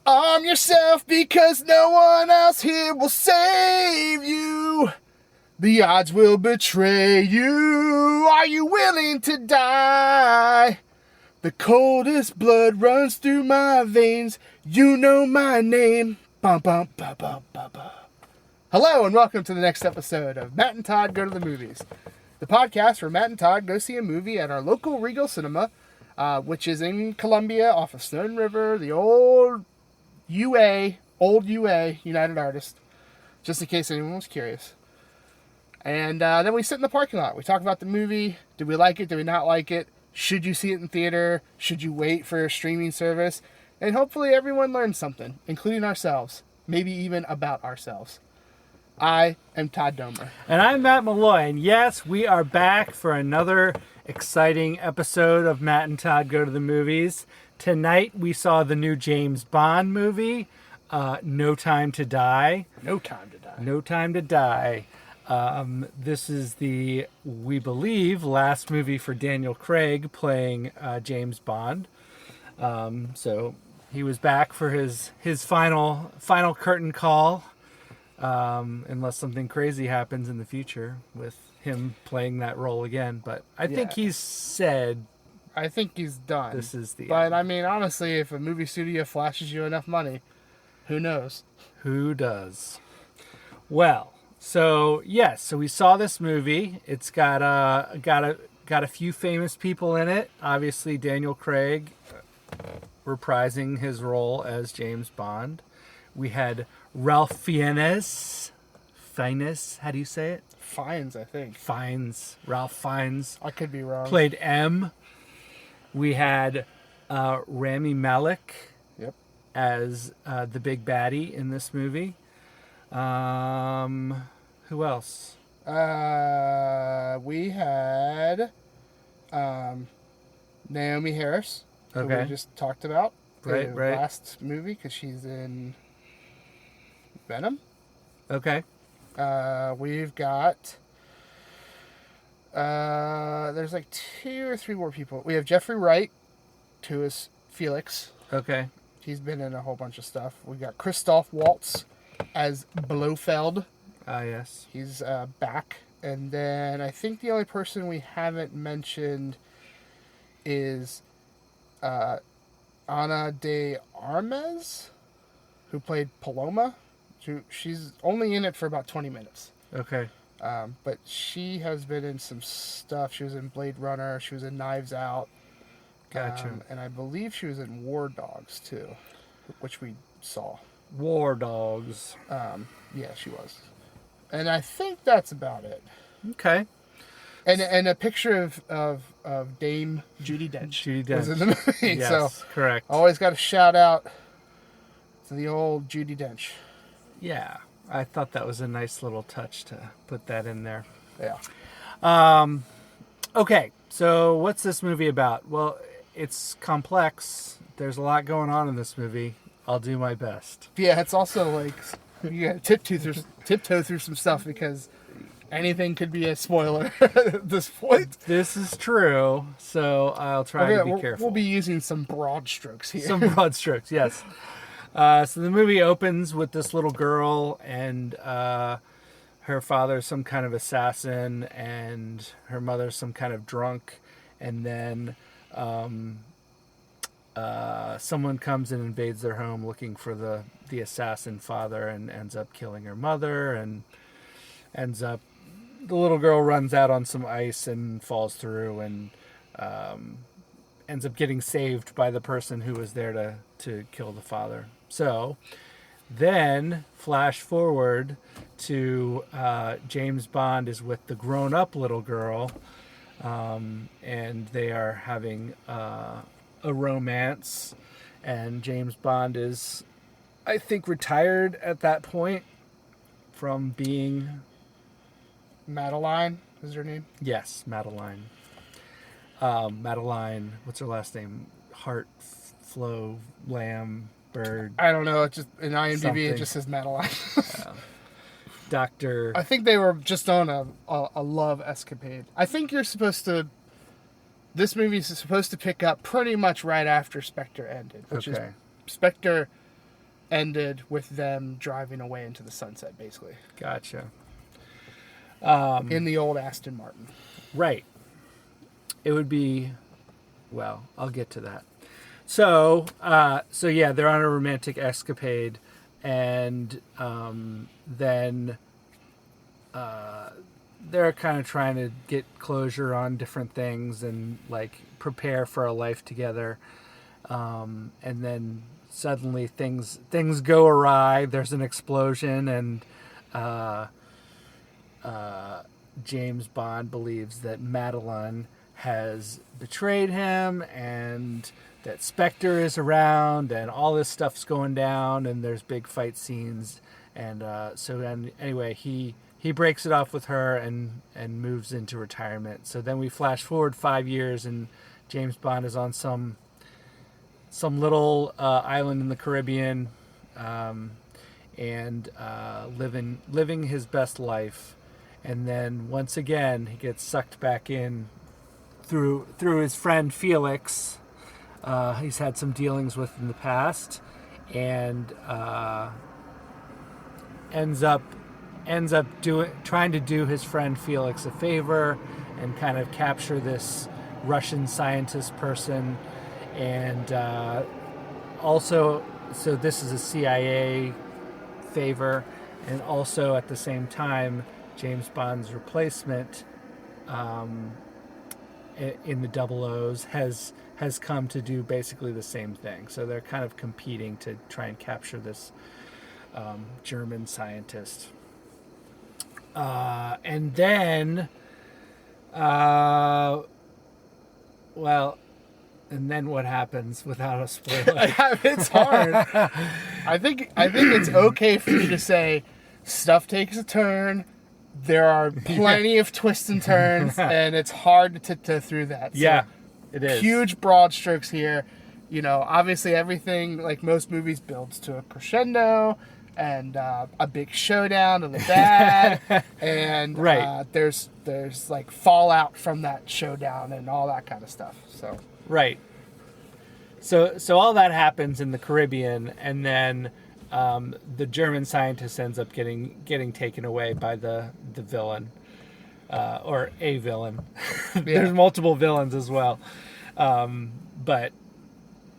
Arm yourself because no one else here will save you. The odds will betray you. Are you willing to die? The coldest blood runs through my veins. You know my name. Bum, bum, ba, ba, ba, ba. Hello and welcome to the next episode of Matt and Todd Go to the Movies. The podcast where Matt and Todd go see a movie at our local Regal Cinema, which is in Columbia off of Stone River, the old UA, United Artists, just in case anyone was curious. And then we sit in the parking lot. We talk about the movie. Did we like it? Did we not like it? Should you see it in theater? Should you wait for a streaming service? And hopefully everyone learns something, including ourselves. Maybe even about ourselves. I am Todd Domer. And I'm Matt Malloy. And yes, we are back for another exciting episode of Matt and Todd Go to the Movies. Tonight we saw the new James Bond movie, No Time to Die. No Time to Die. No Time to Die. This is the, we believe, last movie for Daniel Craig playing James Bond. So he was back for his final curtain call, unless something crazy happens in the future with him playing that role again. But I think he's said... I think he's done. This is the But end. I mean, honestly, if a movie studio flashes you enough money, who knows? Who does? Well, so yes, so we saw this movie. It's got a few famous people in it. Obviously, Daniel Craig reprising his role as James Bond. We had Ralph Fiennes. Fiennes, how do you say it? Fiennes, I think. Ralph Fiennes. I could be wrong. Played M. We had Rami Malek as the big baddie in this movie. Who else? We had Naomi Harris, who we just talked about. Right. Last movie, because she's in Venom. Okay. We've got... there's like 2 or 3 more people. We have Jeffrey Wright, who is Felix. Okay. He's been in a whole bunch of stuff. We got Christoph Waltz as Blofeld. Yes. He's back. And then I think the only person we haven't mentioned is Ana de Armas, who played Paloma. She's only in it for about 20 minutes. Okay. But she has been in some stuff. She was in Blade Runner. She was in Knives Out. Gotcha. And I believe she was in War Dogs, too, which we saw. War Dogs. Yeah, she was. And I think that's about it. Okay. And a picture of Dame Judi Dench. Judi Dench. Was in the movie. Yes, so correct. Always got to shout out to the old Judi Dench. Yeah. I thought that was a nice little touch to put that in there. Yeah. Okay, so what's this movie about? Well, it's complex. There's a lot going on in this movie. I'll do my best. Yeah, it's also like you got to tiptoe through some stuff because anything could be a spoiler at this point. This is true, so I'll try to be careful. We'll be using some broad strokes here. Some broad strokes, yes. So the movie opens with this little girl and her father's some kind of assassin and her mother's some kind of drunk. And then someone comes and invades their home looking for the assassin father and ends up killing her mother and the little girl runs out on some ice and falls through and ends up getting saved by the person who was there to kill the father. So then flash forward to James Bond is with the grown-up little girl, and they are having a romance, and James Bond is, I think, retired at that point from being... Madeline is her name? Yes, Madeline. Madeline, what's her last name? Heart, Flow, Lamb, Bird. I don't know. It just in IMDb something. It just says Madeline. Doctor. I think they were just on a love escapade. I think you're supposed to. This movie is supposed to pick up pretty much right after Spectre ended, which is Spectre ended with them driving away into the sunset, basically. Gotcha. In the old Aston Martin. Right. It would be, well, I'll get to that. So yeah, they're on a romantic escapade, and then they're kind of trying to get closure on different things and like prepare for a life together. And then suddenly things go awry. There's an explosion, and James Bond believes that Madeline has betrayed him, and that Spectre is around, and all this stuff's going down, and there's big fight scenes, and anyway, he breaks it off with her and moves into retirement. So then we flash forward 5 years, and James Bond is on some little island in the Caribbean, and living his best life. And then once again, he gets sucked back in through his friend Felix. He's had some dealings with in the past, and ends up trying to do his friend Felix a favor and kind of capture this Russian scientist person. And also, so this is a CIA favor, and also at the same time, James Bond's replacement in the Double O's has come to do basically the same thing. So they're kind of competing to try and capture this German scientist. And then, and then what happens without a spoiler? It's hard. I think it's okay for me to say stuff takes a turn. There are plenty of twists and turns, and it's hard to tiptoe through that. So yeah, it is. Huge broad strokes here. You know, obviously everything, like most movies, builds to a crescendo and a big showdown of the bad. And right. There's like fallout from that showdown and all that kind of stuff. So right. So all that happens in the Caribbean, and then the German scientist ends up getting taken away by the villain, or a villain. There's multiple villains as well, but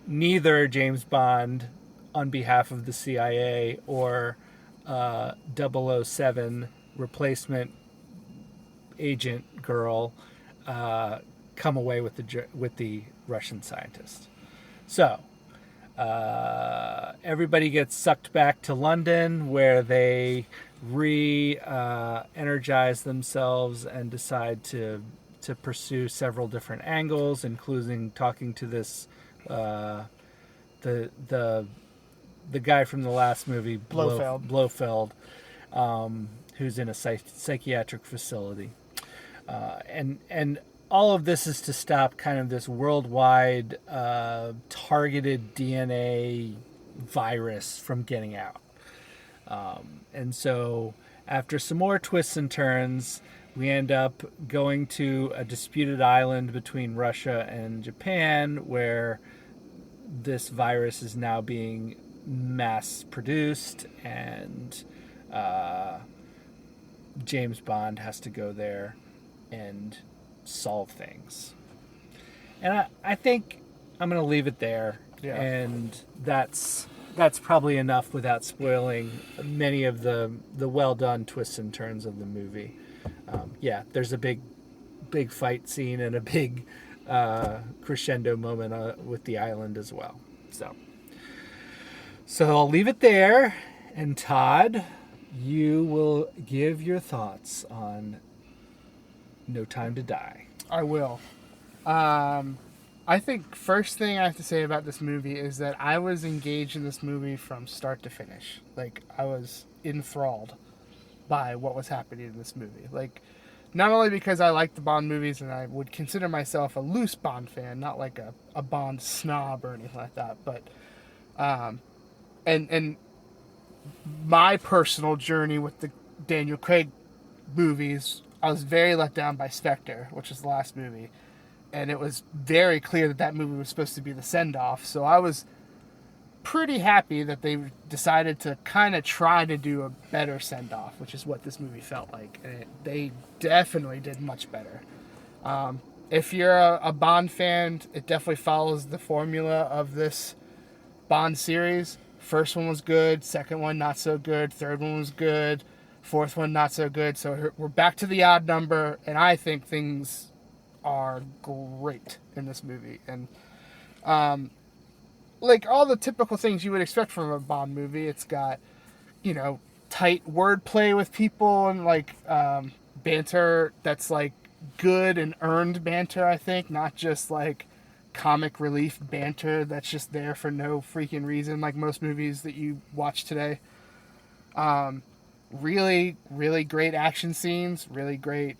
neither James Bond, on behalf of the CIA, or 007 replacement agent girl, come away with the Russian scientist. So everybody gets sucked back to London, where they energize themselves and decide to pursue several different angles, including talking to this the guy from the last movie, Blofeld, who's in a psychiatric facility, and all of this is to stop kind of this worldwide targeted DNA virus from getting out. And so after some more twists and turns, we end up going to a disputed island between Russia and Japan, where this virus is now being mass produced, and James Bond has to go there and solve things. And I think I'm going to leave it there. Yeah. And that's probably enough without spoiling many of the well done twists and turns of the movie. There's a big fight scene and a big crescendo moment with the island as well. So I'll leave it there, and Todd, you will give your thoughts on No Time to Die. I will. I think first thing I have to say about this movie is that I was engaged in this movie from start to finish. Like, I was enthralled by what was happening in this movie. Like, not only because I like the Bond movies and I would consider myself a loose Bond fan, not like a Bond snob or anything like that, but and my personal journey with the Daniel Craig movies, I was very let down by Spectre, which is the last movie. And it was very clear that movie was supposed to be the send-off. So I was pretty happy that they decided to kind of try to do a better send-off, which is what this movie felt like. And they definitely did much better. If you're a Bond fan, it definitely follows the formula of this Bond series. First one was good, second one not so good, third one was good, fourth one not so good. So we're back to the odd number, and I think things are great in this movie. And like all the typical things you would expect from a Bond movie, it's got, you know, tight wordplay with people and like banter that's like good and earned banter, I think, not just like comic relief banter that's just there for no freaking reason like most movies that you watch today. Really, really great action scenes, really great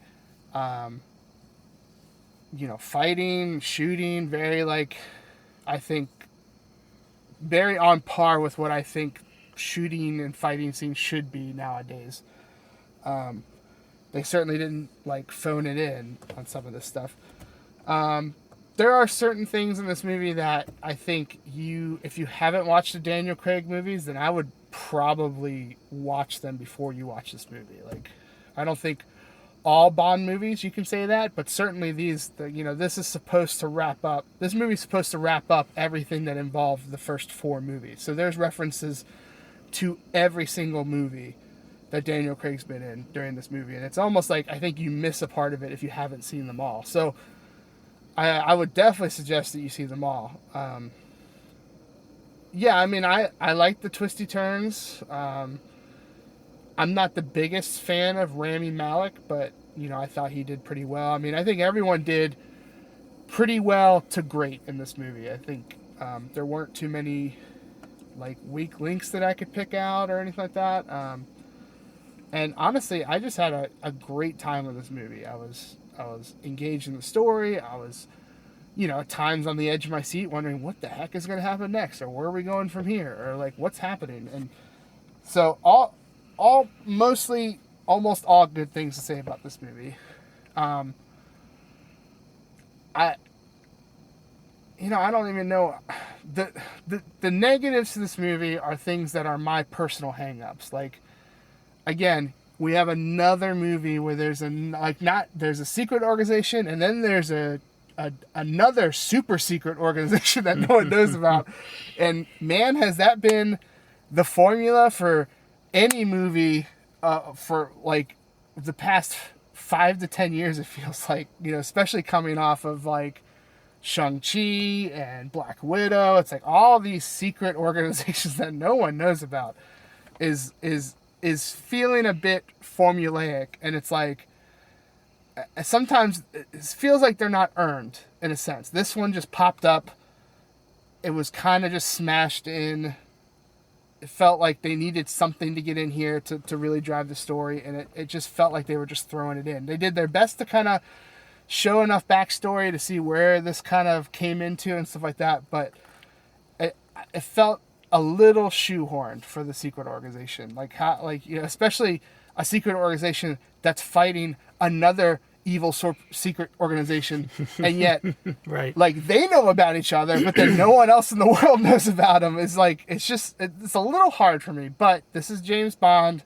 fighting, shooting, very like, I think very on par with what I think shooting and fighting scenes should be nowadays. They certainly didn't like phone it in on some of this stuff. There are certain things in this movie that I think if you haven't watched the Daniel Craig movies, then I would probably watch them before you watch this movie. Like, I don't think all Bond movies you can say that, but certainly this is supposed to wrap up. This movie's supposed to wrap up everything that involved the first 4 movies. So there's references to every single movie that Daniel Craig's been in during this movie, and it's almost like I think you miss a part of it if you haven't seen them all. So I would definitely suggest that you see them all. Yeah, I mean, I like the twisty turns. I'm not the biggest fan of Rami Malek, but, I thought he did pretty well. I mean, I think everyone did pretty well to great in this movie. I think there weren't too many, like, weak links that I could pick out or anything like that. And honestly, I just had a great time with this movie. I was engaged in the story. I was, at times on the edge of my seat wondering what the heck is going to happen next, or where are we going from here, or like what's happening. And so almost all good things to say about this movie. I don't even know. The negatives to this movie are things that are my personal hang-ups. Like, again, we have another movie where there's a secret organization, and then there's another super secret organization that no one knows about. And man, has that been the formula for any movie for like the past 5 to 10 years, it feels like, especially coming off of like Shang-Chi and Black Widow. It's like all these secret organizations that no one knows about is feeling a bit formulaic, and it's like sometimes it feels like they're not earned in a sense. This one just popped up. It was kind of just smashed in. It felt like they needed something to get in here to really drive the story, and it just felt like they were just throwing it in. They did their best to kind of show enough backstory to see where this kind of came into and stuff like that, but it felt a little shoehorned for the secret organization. Especially a secret organization that's fighting another evil secret organization, and yet right, like they know about each other, but then no one else in the world knows about them. It's like it's a little hard for me. But this is James Bond.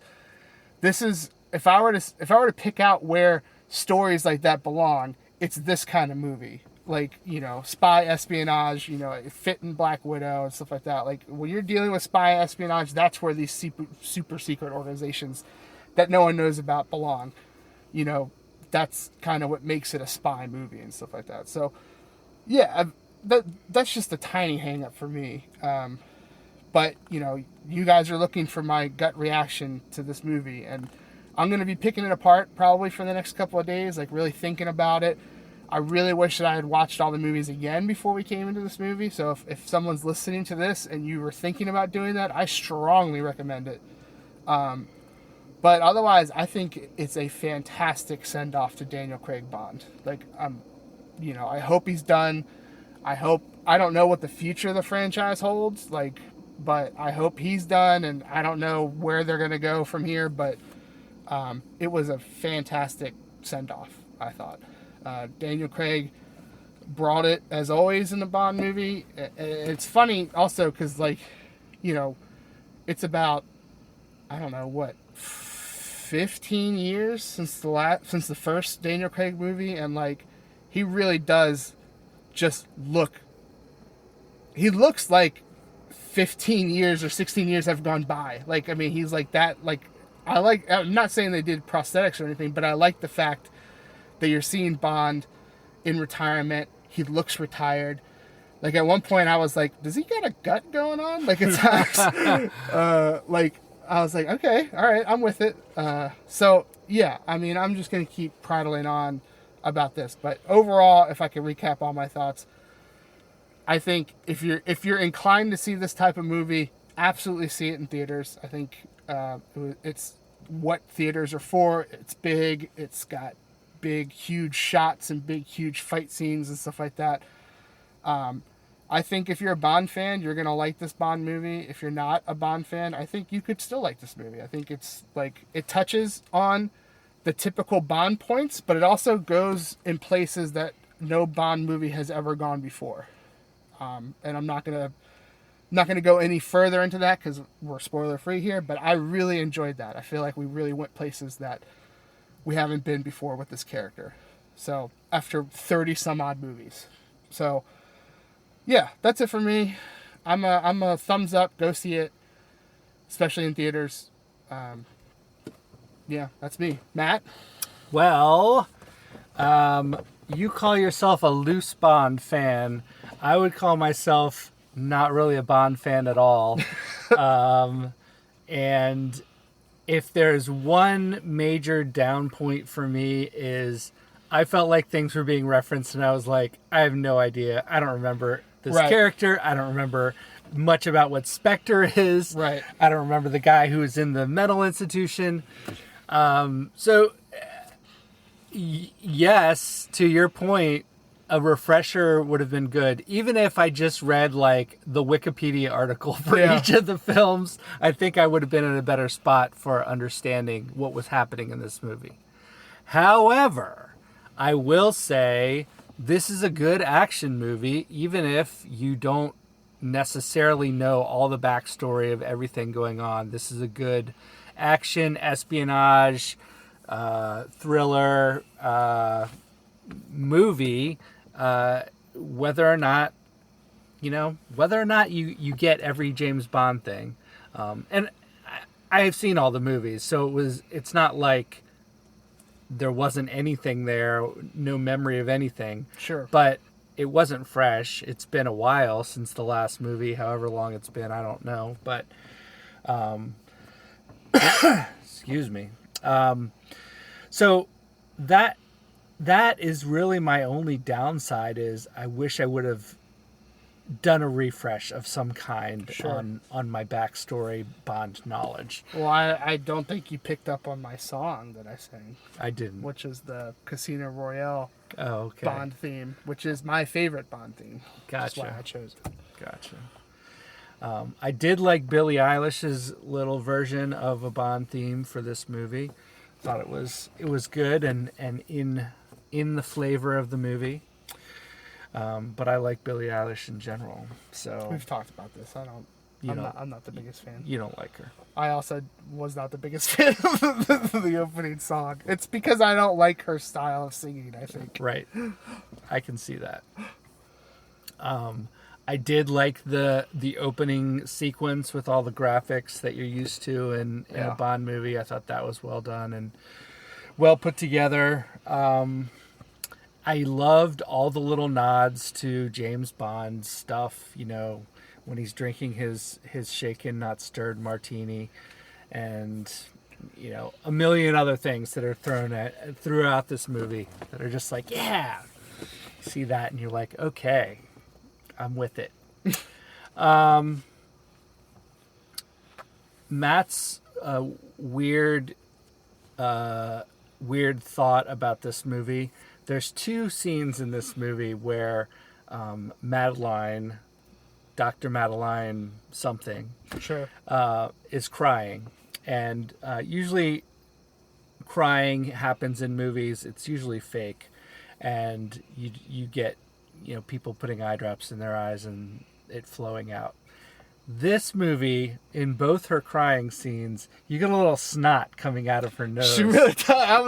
This is if I were to pick out where stories like that belong, it's this kind of movie. Like, spy espionage, it fit in Black Widow and stuff like that. Like, when you're dealing with spy espionage, that's where these super secret organizations that no one knows about belong. That's kind of what makes it a spy movie and stuff like that. So, yeah, that's just a tiny hang-up for me. But, you guys are looking for my gut reaction to this movie, and I'm going to be picking it apart probably for the next couple of days, like really thinking about it. I really wish that I had watched all the movies again before we came into this movie. So if someone's listening to this and you were thinking about doing that, I strongly recommend it. But otherwise, I think it's a fantastic send-off to Daniel Craig Bond. Like, I hope he's done. I don't know what the future of the franchise holds, but I hope he's done, and I don't know where they're going to go from here, but it was a fantastic send-off, I thought. Daniel Craig brought it, as always, in the Bond movie. It's funny, also, because, you know, it's about, I don't know what, 15 years since the first Daniel Craig movie, and like he really does just he looks like 15 years or 16 years have gone by. Like, I mean, he's like that. Like, I'm not saying they did prosthetics or anything, but I like the fact that you're seeing Bond in retirement. He looks retired. Like, at one point I was like, does he got a gut going on? Like, at times, like, I was like, okay, all right, I'm with it. So yeah, I mean, I'm just going to keep prattling on about this, but overall, if I can recap all my thoughts, I think if you're inclined to see this type of movie, absolutely see it in theaters. I think it's what theaters are for. It's big. It's got big, huge shots and big, huge fight scenes and stuff like that. I think if you're a Bond fan, you're gonna like this Bond movie. If you're not a Bond fan, I think you could still like this movie. I think it's like it touches on the typical Bond points, but it also goes in places that no Bond movie has ever gone before. And I'm not gonna go any further into that because we're spoiler free here. But I really enjoyed that. I feel like we really went places that we haven't been before with this character. So after 30 some odd movies, so yeah, that's it for me. I'm a thumbs up. Go see it, especially in theaters. Yeah, that's me, Matt. Well, you call yourself a loose Bond fan. I would call myself not really a Bond fan at all. And if there's one major down point for me is I felt like things were being referenced and I was like, I have no idea. I don't remember this character. I don't remember much about what Spectre is. Right. I don't remember the guy who was in the mental institution. Yes, to your point, a refresher would have been good. Even if I just read like the Wikipedia article for each of the films, I think I would have been in a better spot for understanding what was happening in this movie. However, I will say this is a good action movie, even if you don't necessarily know all the backstory of everything going on. This is a good action, espionage, thriller movie, whether or not you get every James Bond thing. And I have seen all the movies, so it's not like there wasn't anything there, no memory of anything. Sure. But it wasn't fresh. It's been a while since the last movie, however long it's been, I don't know. But, excuse me. So that is really my only downside is I wish I would have done a refresh of some kind on my backstory Bond knowledge. Well, I don't think you picked up on my song that I sang. I didn't. Which is the Casino Royale okay. Bond theme, which is my favorite Bond theme. Gotcha. That's why I chose it. Gotcha. I did like Billie Eilish's little version of a Bond theme for this movie. Thought it was good and in the flavor of the movie. But I like Billie Eilish in general. So we've talked about this. I'm not the biggest fan. You don't like her. I also was not the biggest fan of the opening song. It's because I don't like her style of singing, I think. Right. I can see that. I did like the opening sequence with all the graphics that you're used to in a Bond movie. I thought that was well done and well put together. I loved all the little nods to James Bond stuff, when he's drinking his shaken, not stirred martini and, a million other things that are throughout this movie that are just like, yeah, you see that and you're like, okay, I'm with it. Matt's weird thought about this movie. There's two scenes in this movie where Madeline, Dr. Madeline something, is crying. And usually crying happens in movies. It's usually fake. And you get, people putting eye drops in their eyes and it flowing out. This movie, in both her crying scenes, you get a little snot coming out of her nose. She really does. I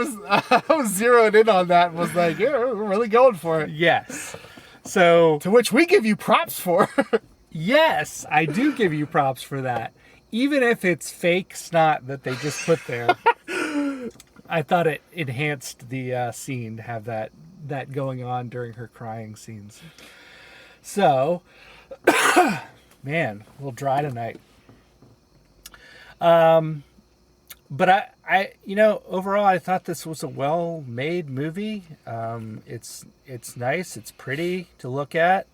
was zeroed in on that and was like, yeah, we're really going for it. Yes. So, To which we give you props for. yes, I do give you props for that. Even if it's fake snot that they just put there. I thought it enhanced the scene to have that going on during her crying scenes. So, man, a little dry tonight. But I overall, I thought this was a well-made movie. It's nice. It's pretty to look at.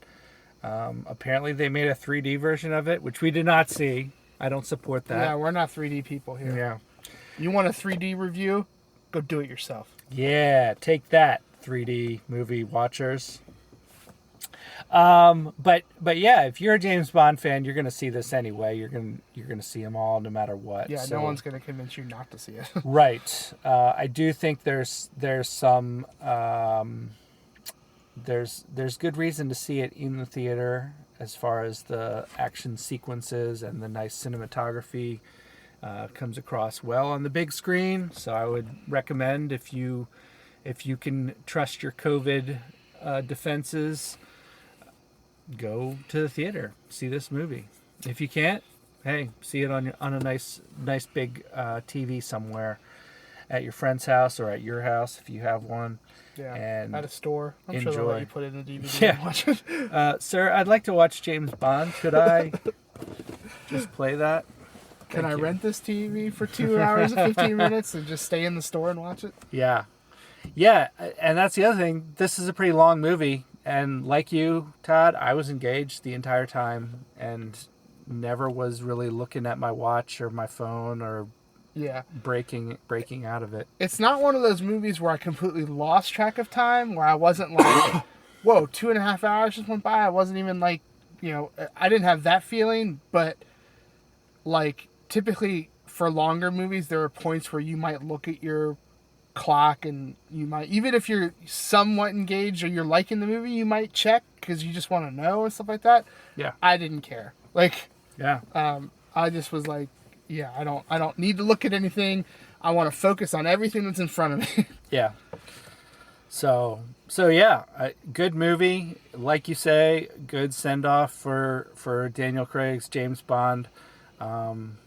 Apparently, they made a 3D version of it, which we did not see. I don't support that. Yeah, we're not 3D people here. Yeah. You want a 3D review? Go do it yourself. Yeah, take that, 3D movie watchers. But yeah, if you're a James Bond fan, you're gonna see this anyway. You're gonna see them all, no matter what. Yeah, So, no one's gonna convince you not to see it. right. I do think there's some there's good reason to see it in the theater as far as the action sequences and the nice cinematography comes across well on the big screen. So I would recommend if you can trust your COVID defenses, go to the theater, see this movie. If you can't, hey, see it on a nice big TV somewhere at your friend's house or at your house if you have one. Yeah, And at a store. I'm sure they'll enjoy. let you put it in a DVD Yeah. and watch it. Sir, I'd like to watch James Bond. Could I just play that? Can Thank I you. rent this TV for 2 hours and 15 minutes and just stay in the store and watch it? Yeah. Yeah, and that's the other thing. This is a pretty long movie. And like you, Todd, I was engaged the entire time and never was really looking at my watch or my phone or Yeah. breaking out of it. It's not one of those movies where I completely lost track of time, where I wasn't like, whoa, 2.5 hours just went by. I wasn't even like, I didn't have that feeling, but like typically for longer movies, there are points where you might look at your clock and you might, even if you're somewhat engaged or you're liking the movie, you might check because you just want to know and stuff like that. Yeah. I didn't care. Like, Yeah. I just was like, yeah, I don't need to look at anything. I want to focus on everything that's in front of me. Yeah. So yeah, good movie. Like you say, good send-off for Daniel Craig's James Bond. And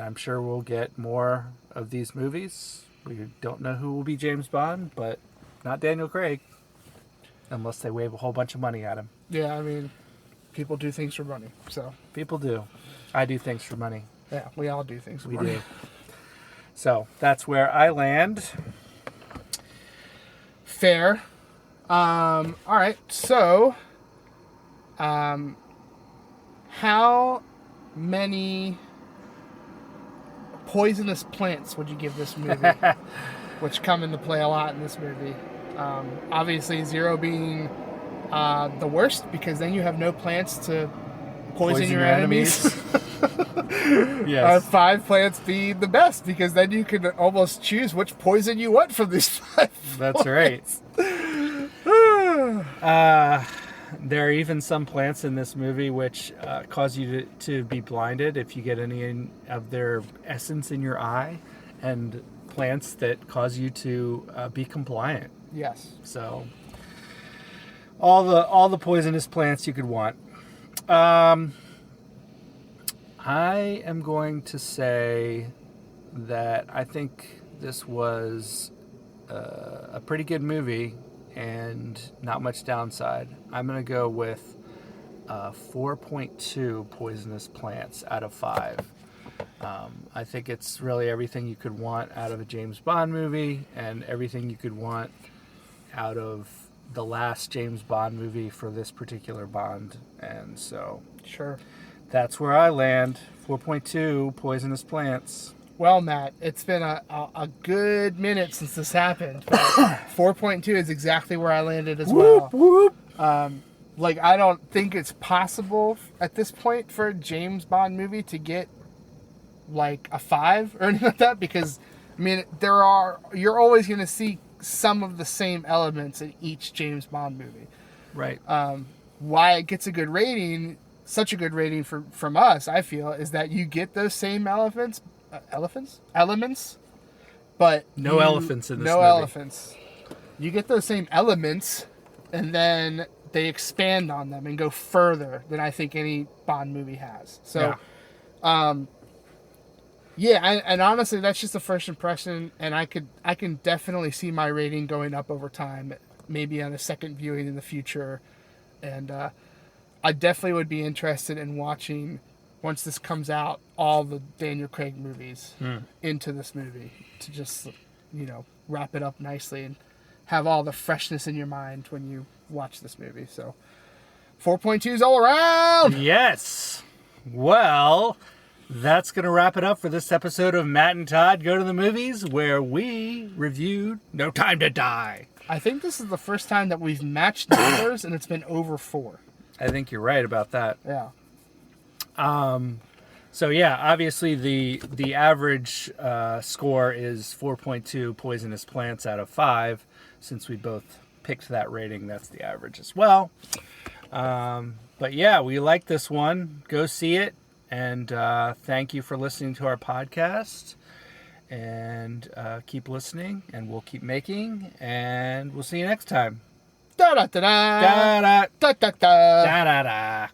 I'm sure we'll get more of these movies. We don't know who will be James Bond, but not Daniel Craig. Unless they wave a whole bunch of money at him. Yeah, I mean, people do things for money, so. People do. I do things for money. Yeah, we all do things for We money. do. So that's where I land. Fair. All right, so, how many poisonous plants would you give this movie? Which come into play a lot in this movie. Obviously, 0 being the worst, because then you have no plants to poison your enemies. Yes. 5 plants be the best, because then you can almost choose which poison you want from these 5. That's right. There are even some plants in this movie which cause you to be blinded if you get any of their essence in your eye, and plants that cause you to be compliant. Yes. So all the poisonous plants you could want. I am going to say that I think this was a pretty good movie and not much downside. I'm going to go with 4.2 poisonous plants out of 5. I think it's really everything you could want out of a James Bond movie and everything you could want out of the last James Bond movie for this particular Bond. And so Sure. that's where I land. 4.2 poisonous plants. Well, Matt, it's been a good minute since this happened. But 4.2 is exactly where I landed as well. Whoop. Like, I don't think it's possible at this point for a James Bond movie to get like a 5 or anything like that, because I mean, you're always going to see some of the same elements in each James Bond movie. Right. Why it gets a good rating such a good rating from us, I feel, is that you get those same elements, but No elephants in this no movie. elephants. You get those same elements, and then they expand on them and go further than I think any Bond movie has. So, and honestly, that's just the first impression, and I can definitely see my rating going up over time, maybe on a second viewing in the future, and I definitely would be interested in watching, once this comes out, all the Daniel Craig movies into this movie to just, wrap it up nicely and have all the freshness in your mind when you watch this movie. So 4.2s all around. Yes. Well, that's going to wrap it up for this episode of Matt and Todd Go to the Movies, where we reviewed No Time to Die. I think this is the first time that we've matched numbers and it's been over 4. I think you're right about that. Yeah. So yeah, obviously the average score is 4.2 poisonous plants out of 5. Since we both picked that rating, that's the average as well. But yeah, we like this one. Go see it. And thank you for listening to our podcast. And keep listening, and we'll keep making. And we'll see you next time. Da da da da Da da da da da. da da da.